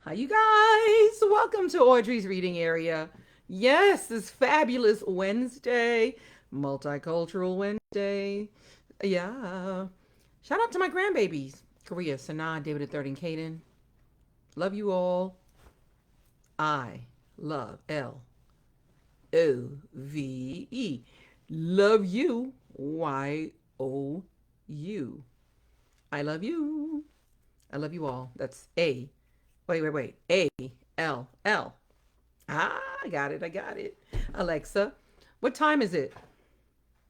Hi, you guys. Welcome to Audrey's reading area. Yes, this fabulous Wednesday, multicultural Wednesday. Yeah. Shout out to my grandbabies, Gloria, Sanaa, David the Third, and Caden. Love you all. I love Love. Love you. YOU. I love you. I love you all. That's A. Wait. ALL. Ah, I got it. I got it. Alexa, what time is it?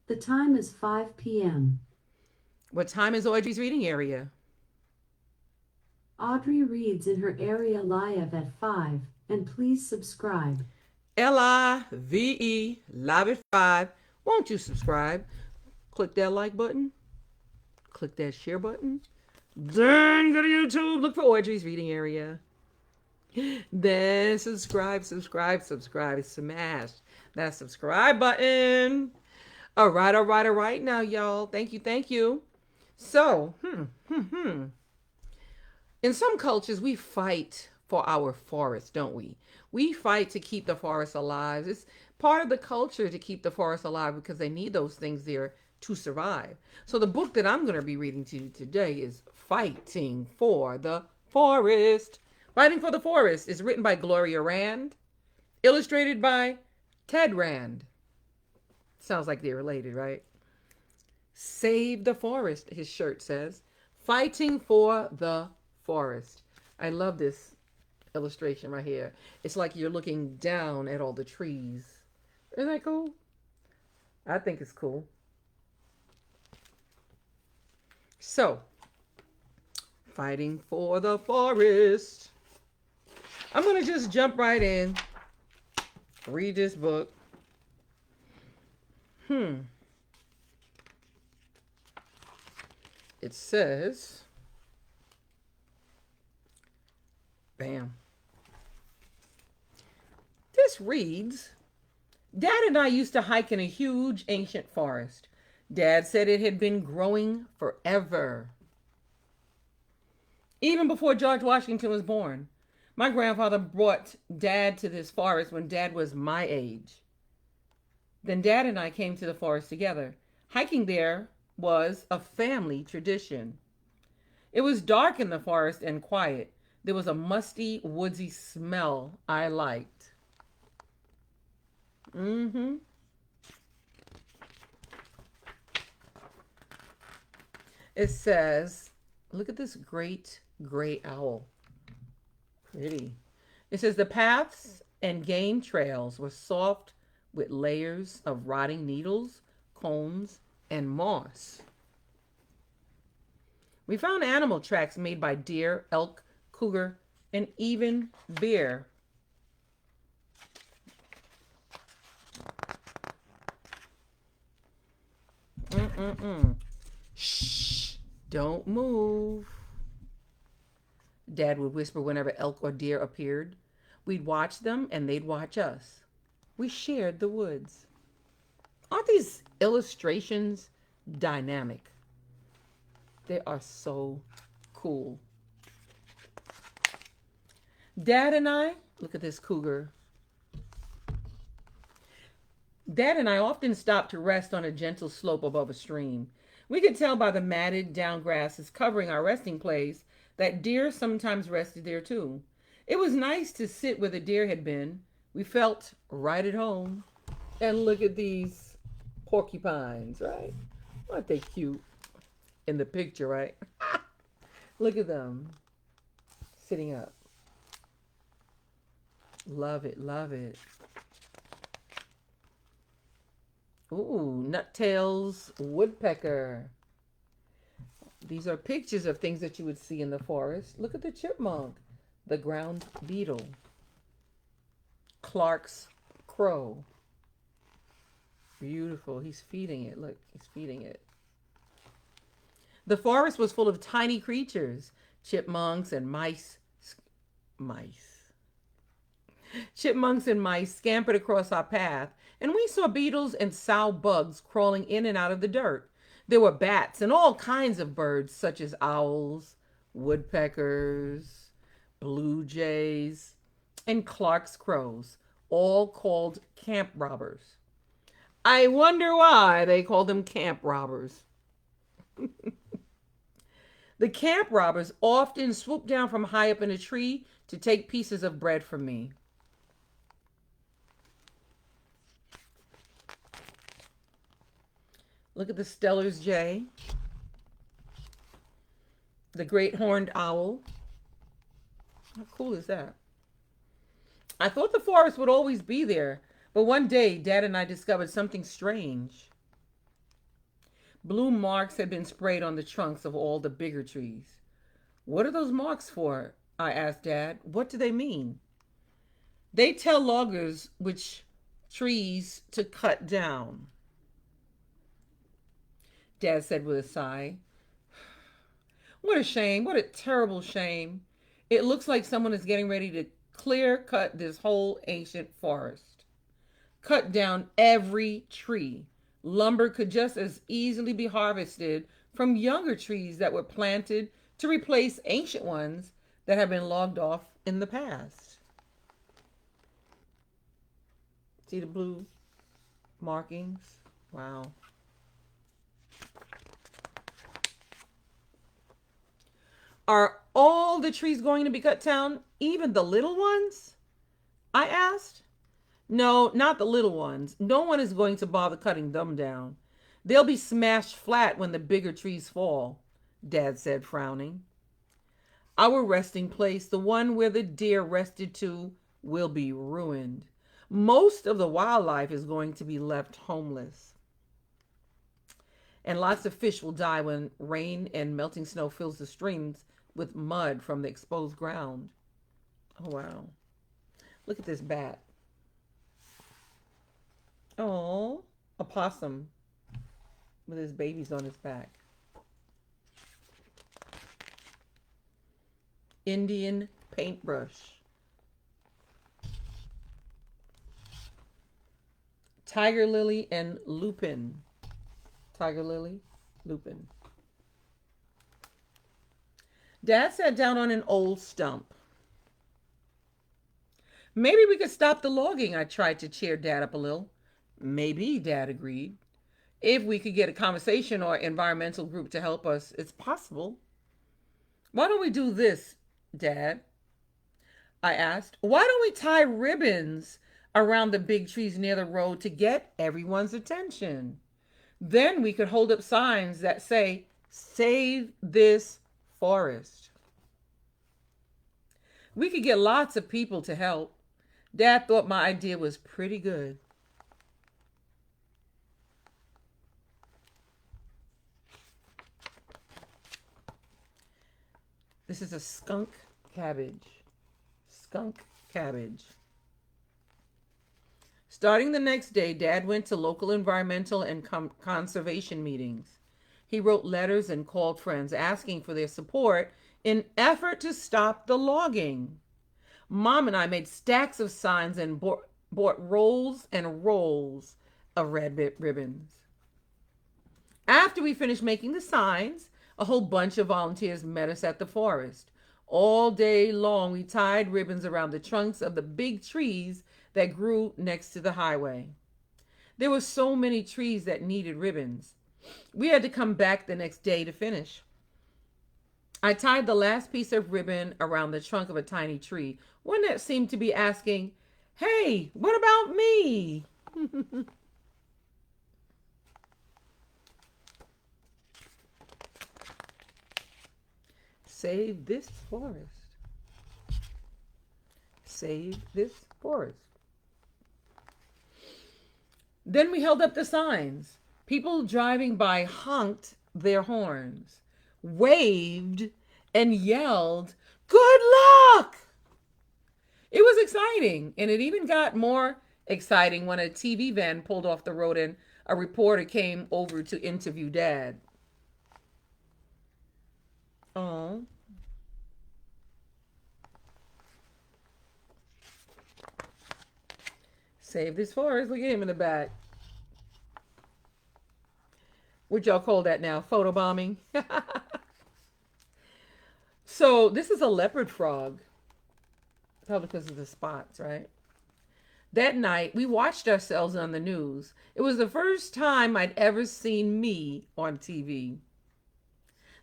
The time is 5 p.m. What time is Audrey's reading area? Audrey reads in her area live at 5, and please subscribe. LIVE, live at 5. Won't you subscribe? Click that like button. Click that share button. Then go to YouTube. Look for Audrey's reading area. Then subscribe. Smash that subscribe button. All right. Now, y'all. Thank you. So, in some cultures, we fight for our forest, don't we? We fight to keep the forest alive. It's part of the culture to keep the forest alive because they need those things there to survive. So, the book that I'm going to be reading to you today is Fighting for the Forest. Fighting for the Forest is written by Gloria Rand, illustrated by Ted Rand. Sounds like they're related, right? Save the forest, his shirt says. Fighting for the forest. I love this illustration right here. It's like you're looking down at all the trees. Isn't that cool? I think it's cool. So, fighting for the forest. I'm going to just jump right in, read this book. It says, bam. This reads, Dad and I used to hike in a huge ancient forest. Dad said it had been growing forever. Even before George Washington was born. My grandfather brought Dad to this forest when Dad was my age. Then Dad and I came to the forest together. Hiking there was a family tradition. It was dark in the forest and quiet. There was a musty, woodsy smell I liked. It says, look at this great gray owl. Pretty. It says the paths and game trails were soft with layers of rotting needles, cones, and moss. We found animal tracks made by deer, elk, cougar, and even bear. Shh, don't move. Dad would whisper whenever elk or deer appeared. We'd watch them and they'd watch us. We shared the woods. Aren't these illustrations dynamic? They are so cool. Dad and I, look at this cougar. Dad and I often stopped to rest on a gentle slope above a stream. We could tell by the matted down grasses covering our resting place that deer sometimes rested there too. It was nice to sit where the deer had been. We felt right at home. And look at these porcupines, right? Aren't they cute in the picture, right? Look at them sitting up. Love it, love it. Ooh, Nuttail's woodpecker. These are pictures of things that you would see in the forest. Look at the chipmunk, the ground beetle, Clark's crow. Beautiful. He's feeding it. Look, he's feeding it. The forest was full of tiny creatures, chipmunks and mice. Chipmunks and mice scampered across our path, and we saw beetles and sow bugs crawling in and out of the dirt. There were bats and all kinds of birds, such as owls, woodpeckers, blue jays, and Clark's crows, all called camp robbers. I wonder why they call them camp robbers. The camp robbers often swoop down from high up in a tree to take pieces of bread from me. Look at the Steller's jay, the great horned owl. How cool is that? I thought the forest would always be there, but one day Dad and I discovered something strange. Blue marks had been sprayed on the trunks of all the bigger trees. What are those marks for? I asked Dad. What do they mean? They tell loggers which trees to cut down, Dad said with a sigh. What a shame. What a terrible shame. It looks like someone is getting ready to clear cut this whole ancient forest. Cut down every tree. Lumber could just as easily be harvested from younger trees that were planted to replace ancient ones that have been logged off in the past. See the blue markings? Wow. Are all the trees going to be cut down, even the little ones? I asked. No, not the little ones. No one is going to bother cutting them down. They'll be smashed flat when the bigger trees fall, Dad said, frowning. Our resting place, the one where the deer rested too, will be ruined. Most of the wildlife is going to be left homeless. And lots of fish will die when rain and melting snow fills the streams with mud from the exposed ground. Oh, wow. Look at this bat. Oh, a possum with his babies on his back. Indian paintbrush. Tiger lily and lupin. Tiger lily, lupin. Dad sat down on an old stump. Maybe we could stop the logging, I tried to cheer Dad up a little. Maybe, Dad agreed. If we could get a conservation or environmental group to help us, it's possible. Why don't we do this, Dad? I asked. Why don't we tie ribbons around the big trees near the road to get everyone's attention? Then we could hold up signs that say, "Save this forest." We could get lots of people to help. Dad thought my idea was pretty good. This is a skunk cabbage. Skunk cabbage. Starting the next day, Dad went to local environmental and conservation meetings. He wrote letters and called friends asking for their support in effort to stop the logging. Mom and I made stacks of signs and bought rolls and rolls of red ribbons. After we finished making the signs, a whole bunch of volunteers met us at the forest. All day long, we tied ribbons around the trunks of the big trees that grew next to the highway. There were so many trees that needed ribbons. We had to come back the next day to finish. I tied the last piece of ribbon around the trunk of a tiny tree, one that seemed to be asking, "Hey, what about me?" Save this forest. Save this forest. Then we held up the signs. People driving by honked their horns, waved, and yelled, "Good luck!" It was exciting, and it even got more exciting when a TV van pulled off the road and a reporter came over to interview Dad. Oh. Save this forest. Look at him in the back. What y'all call that now? Photobombing? So this is a leopard frog. Probably because of the spots, right? That night, we watched ourselves on the news. It was the first time I'd ever seen me on TV.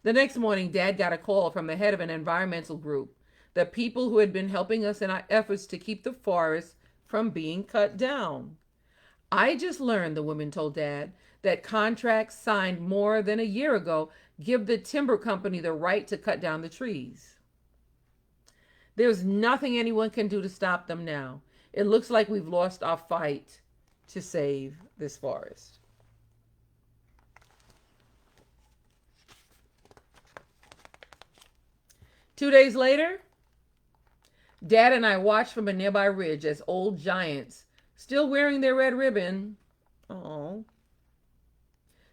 The next morning, Dad got a call from the head of an environmental group, the people who had been helping us in our efforts to keep the forest from being cut down. I just learned, the woman told Dad, that contracts signed more than a year ago give the timber company the right to cut down the trees. There's nothing anyone can do to stop them now. It looks like we've lost our fight to save this forest. Two days later, Dad and I watched from a nearby ridge as old giants, still wearing their red ribbon, oh,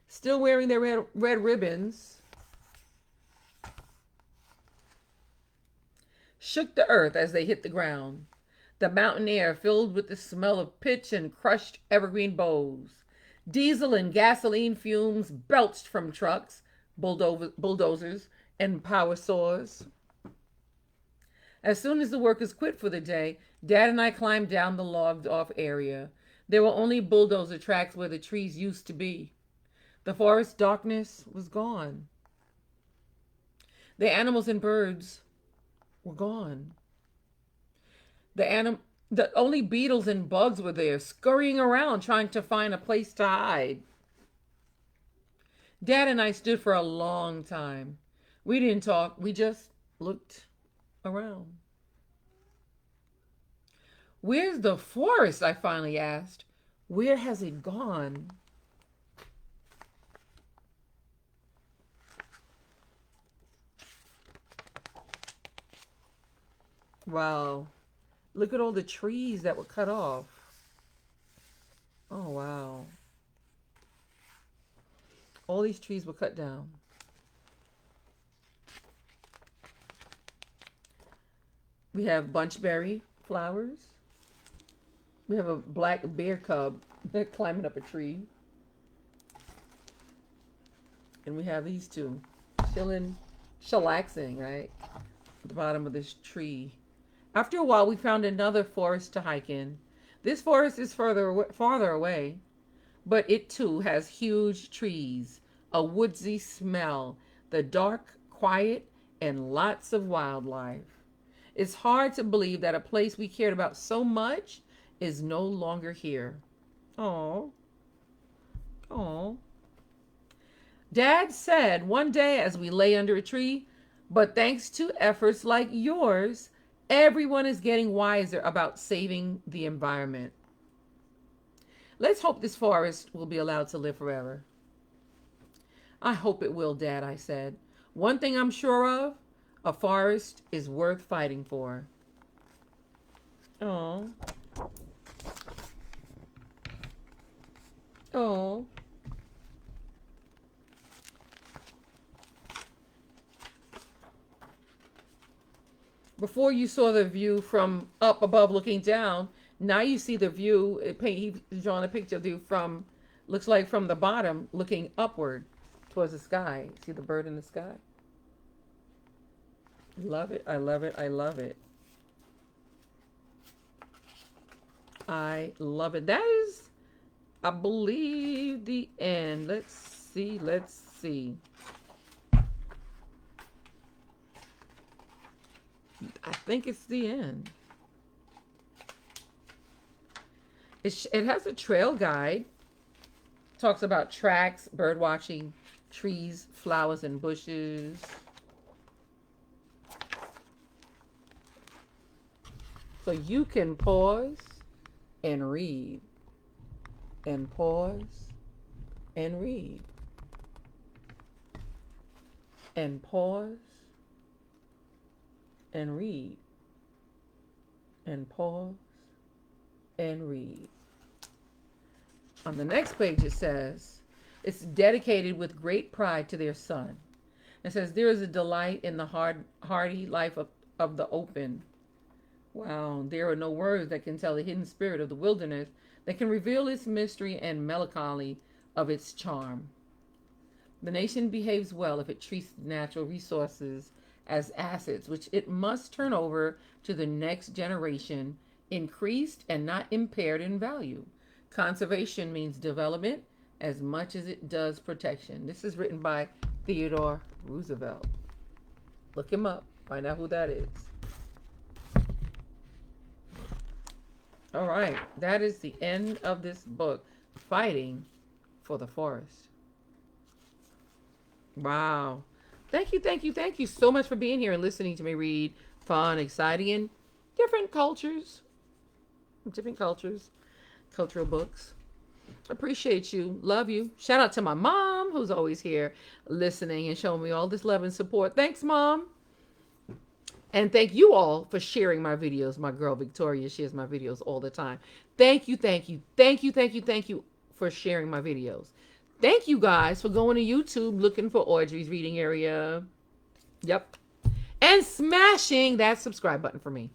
still wearing their red ribbons, shook the earth as they hit the ground. The mountain air filled with the smell of pitch and crushed evergreen boughs. Diesel and gasoline fumes belched from trucks, bulldozers, and power saws. As soon as the workers quit for the day, Dad and I climbed down the logged-off area. There were only bulldozer tracks where the trees used to be. The forest darkness was gone. The animals and birds were gone. The only beetles and bugs were there, scurrying around trying to find a place to hide. Dad and I stood for a long time. We didn't talk, we just looked around. Where's the forest? I finally asked. Where has it gone? Wow. Look at all the trees that were cut off. Oh, wow. All these trees were cut down. We have bunchberry flowers. We have a black bear cub climbing up a tree. And we have these two chilling, chillaxing, right? At the bottom of this tree. After a while, we found another forest to hike in. This forest is farther away, but it too has huge trees, a woodsy smell, the dark, quiet, and lots of wildlife. It's hard to believe that a place we cared about so much is no longer here. Oh, oh. Dad said one day as we lay under a tree, but thanks to efforts like yours, everyone is getting wiser about saving the environment. Let's hope this forest will be allowed to live forever. I hope it will, Dad, I said. One thing I'm sure of, a forest is worth fighting for. Oh. Oh. Before you saw the view from up above looking down, now you see the view. He's drawing a picture of you from, looks like from the bottom looking upward towards the sky. See the bird in the sky? Love it. I love it. I love it. I love it. That is, I believe, the end. Let's see. Let's see. I think it's the end. It has a trail guide. Talks about tracks, bird watching, trees, flowers, and bushes. So you can pause and read. And pause and read. And pause and read. And pause and read. On the next page it says, it's dedicated with great pride to their son. It says, there is a delight in the hardy life of the open. Wow, there are no words that can tell the hidden spirit of the wilderness, that can reveal its mystery and melancholy of its charm. The nation behaves well if it treats natural resources as assets, which it must turn over to the next generation, increased and not impaired in value. Conservation means development as much as it does protection. This is written by Theodore Roosevelt. Look him up, find out who that is. All right, that is the end of this book, Fighting for the Forest. Wow. Thank you so much for being here and listening to me read fun, exciting, and different cultures, cultural books. Appreciate you. Love you. Shout out to my mom, who's always here listening and showing me all this love and support. Thanks, Mom. And thank you all for sharing my videos. My girl Victoria shares my videos all the time. Thank you for sharing my videos. Thank you guys for going to YouTube looking for Audrey's Reading Area. Yep. And smashing that subscribe button for me.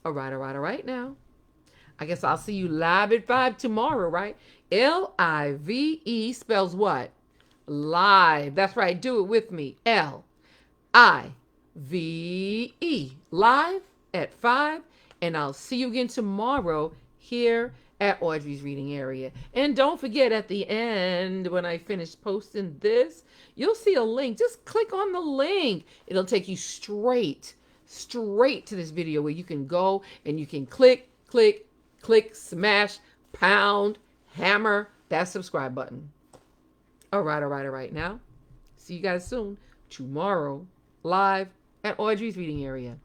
All right now. I guess I'll see you live at 5 tomorrow, right? Live spells what? Live. That's right. Do it with me. Live. Live at 5. And I'll see you again tomorrow here at Audrey's Reading Area. And don't forget, at the end, when I finish posting this, you'll see a link. Just click on the link. It'll take you straight to this video where you can go and you can click, smash, pound, hammer that subscribe button. All right now. See you guys soon. Tomorrow, live at Audrey's Reading Area.